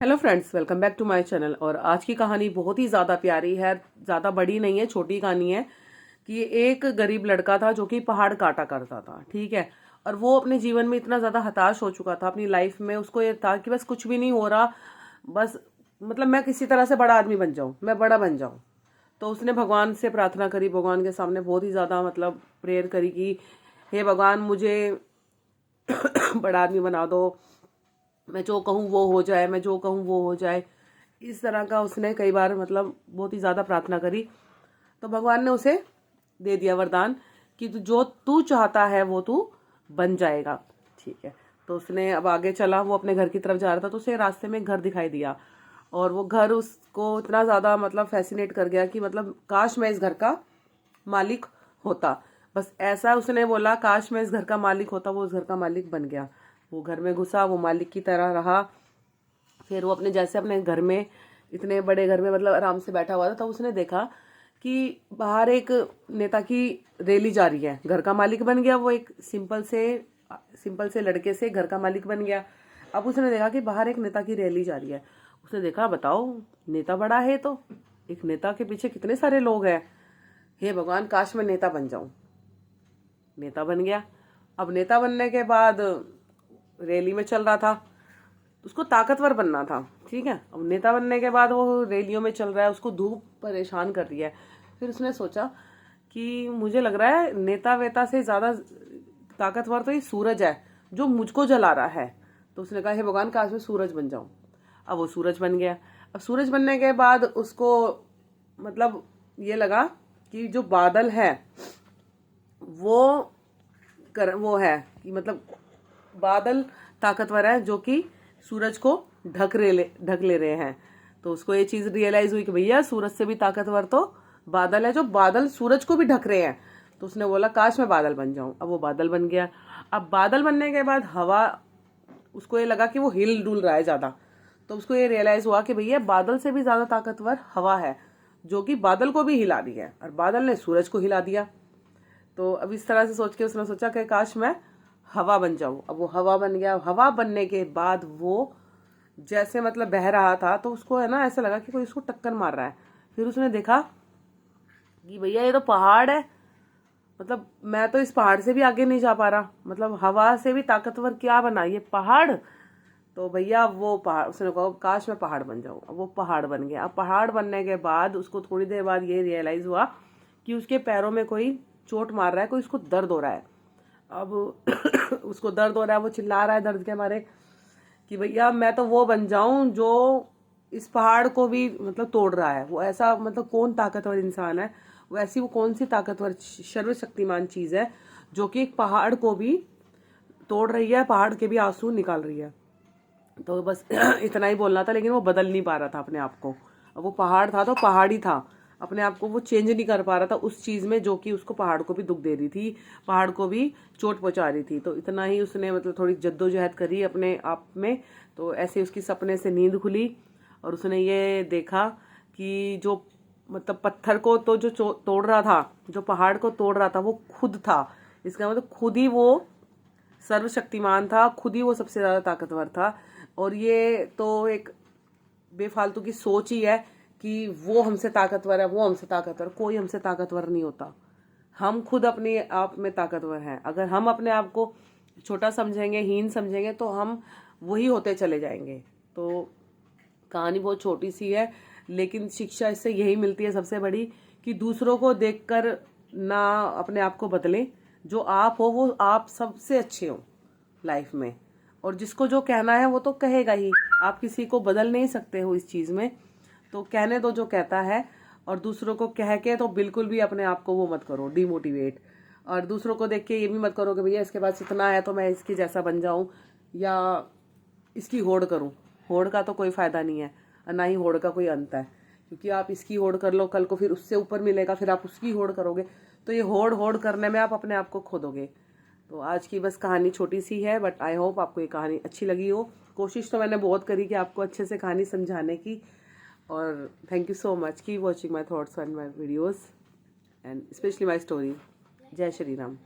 Hello friends, welcome back to my channel. और आज की कहानी बहुत ही ज़्यादा प्यारी है। ज़्यादा बड़ी नहीं है, छोटी कहानी है कि एक गरीब लड़का था जो कि पहाड़ काटा करता था। ठीक है। और वो अपने जीवन में इतना ज़्यादा हताश हो चुका था अपनी लाइफ में। उसको ये था कि बस कुछ भी नहीं हो रहा, बस मतलब मैं किसी तरह से बड़ा आदमी बन जाऊँ, मैं बड़ा बन जाऊँ। तो उसने भगवान से प्रार्थना करी, भगवान के सामने बहुत ही ज़्यादा मतलब प्रेयर करी कि हे भगवान, मुझे बड़ा आदमी बना दो, मैं जो कहूँ वो हो जाए, मैं जो कहूँ वो हो जाए। इस तरह का उसने कई बार मतलब बहुत ही ज़्यादा प्रार्थना करी। तो भगवान ने उसे दे दिया वरदान कि जो तू चाहता है वो तू बन जाएगा। ठीक है। तो उसने अब आगे चला, वो अपने घर की तरफ जा रहा था तो उसे रास्ते में एक घर दिखाई दिया। और वो घर उसको इतना ज़्यादा मतलब फैसिनेट कर गया कि मतलब काश मैं इस घर का मालिक होता। बस ऐसा उसने बोला, काश मैं इस घर का मालिक होता। वो उस घर का मालिक बन गया। वो घर में घुसा, वो मालिक की तरह रहा। फिर वो अपने जैसे अपने घर में, इतने बड़े घर में मतलब आराम से बैठा हुआ था, तो उसने देखा कि बाहर एक नेता की रैली जा रही है। घर का मालिक बन गया वो, एक सिंपल से लड़के से घर का मालिक बन गया। अब उसने देखा कि बाहर एक नेता की रैली जा रही है। उसने देखा, बताओ, नेता बड़ा है तो एक नेता के पीछे कितने सारे लोग हैं। हे भगवान, काश मैं नेता बन जाऊं। नेता बन गया। अब नेता बनने के बाद रैली में चल रहा था, उसको ताकतवर बनना था। ठीक है। अब नेता बनने के बाद वो रैलियों में चल रहा है, उसको धूप परेशान कर रही है। फिर उसने सोचा कि मुझे लग रहा है नेता वेता से ज्यादा ताकतवर तो ये सूरज है जो मुझको जला रहा है। तो उसने कहा, हे भगवान, काश मैं सूरज बन जाऊं। अब वो सूरज बन गया। अब सूरज बनने के बाद उसको मतलब ये लगा कि जो बादल है वो वो है कि मतलब बादल ताकतवर है जो कि सूरज को ढक ले रहे हैं। तो उसको ये चीज रियलाइज हुई कि भैया, सूरज से भी ताकतवर तो बादल है, जो बादल सूरज को भी ढक रहे हैं। तो उसने बोला, काश मैं बादल बन जाऊं। अब वो बादल बन गया। अब बादल बनने के बाद हवा, उसको ये लगा कि वो हिल डुल रहा है ज्यादा। तो उसको ये रियलाइज हुआ कि भैया, बादल से भी ज्यादा ताकतवर हवा है जो कि बादल को भी हिला दी है, और बादल ने सूरज को हिला दिया। तो अब इस तरह से सोच के उसने सोचा कि काश मैं हवा बन जाऊं। अब वो हवा बन गया। हवा बनने के बाद वो जैसे मतलब बह रहा था, तो उसको है ना ऐसा लगा कि कोई उसको टक्कर मार रहा है। फिर उसने देखा कि भैया, ये तो पहाड़ है, मतलब मैं तो इस पहाड़ से भी आगे नहीं जा पा रहा, मतलब हवा से भी ताकतवर क्या बना, ये पहाड़। तो भैया वो पहाड़, उसने कहा, काश मैं पहाड़ बन जाऊं। अब वो पहाड़ बन गया। अब पहाड़ बनने के बाद उसको थोड़ी देर बाद ये रियलाइज हुआ कि उसके पैरों में कोई चोट मार रहा है, कोई उसको दर्द हो रहा है। अब उसको दर्द हो रहा है, वो चिल्ला रहा है दर्द के मारे कि भैया, मैं तो वो बन जाऊं जो इस पहाड़ को भी मतलब तोड़ रहा है। वो ऐसा मतलब कौन ताकतवर इंसान है, वो ऐसी वो कौन सी ताकतवर सर्वशक्तिमान चीज है जो कि एक पहाड़ को भी तोड़ रही है, पहाड़ के भी आंसू निकाल रही है। तो बस इतना ही बोलना था, लेकिन वो बदल नहीं पा रहा था अपने आप को। अब वो पहाड़ था तो पहाड़ ही था, अपने आप को वो चेंज नहीं कर पा रहा था उस चीज में जो कि उसको पहाड़ को भी दुख दे रही थी, पहाड़ को भी चोट पहुंचा रही थी। तो इतना ही उसने मतलब थोड़ी जद्दोजहद करी अपने आप में। तो ऐसे उसकी सपने से नींद खुली और उसने ये देखा कि जो मतलब पत्थर को तो जो तोड़ रहा था, जो पहाड़ को तोड़ रहा था, वो खुद था। इसका मतलब खुद ही वो सर्वशक्तिमान था, खुद ही वो सबसे ज्यादा ताकतवर था। और ये तो एक बेफालतू की सोच ही है कि वो हमसे ताकतवर है, वो हमसे ताकतवर। कोई हमसे ताकतवर नहीं होता, हम खुद अपने आप में ताकतवर हैं। अगर हम अपने आप को छोटा समझेंगे, हीन समझेंगे, तो हम वही होते चले जाएंगे। तो कहानी बहुत छोटी सी है, लेकिन शिक्षा इससे यही मिलती है सबसे बड़ी, कि दूसरों को देखकर ना अपने आप को बदलें। जो आप हो वो आप सबसे अच्छे हो लाइफ में। और जिसको जो कहना है वो तो कहेगा ही, आप किसी को बदल नहीं सकते हो इस चीज में। तो कहने दो जो कहता है। और दूसरों को कह के तो बिल्कुल भी अपने आप को वो मत करो डिमोटिवेट। और दूसरों को देख के ये भी मत करो कि भैया, इसके पास इतना है तो मैं इसके जैसा बन जाऊं या इसकी होड़ करूं। होड़ का तो कोई फायदा नहीं है, और ना ही होड़ का कोई अंत है। क्योंकि आप इसकी होड़ कर लो, कल को फिर उससे ऊपर मिलेगा, फिर आप उसकी होड़ करोगे, तो ये होड़ होड़ करने में आप अपने आप को खो दोगे। तो आज की बस कहानी छोटी सी है, बट आई होप आपको ये कहानी अच्छी लगी हो। कोशिश तो मैंने बहुत करी कि आपको अच्छे से कहानी समझाने की। और thank you so much, keep watching my thoughts and my videos and specially my story. जय श्री राम।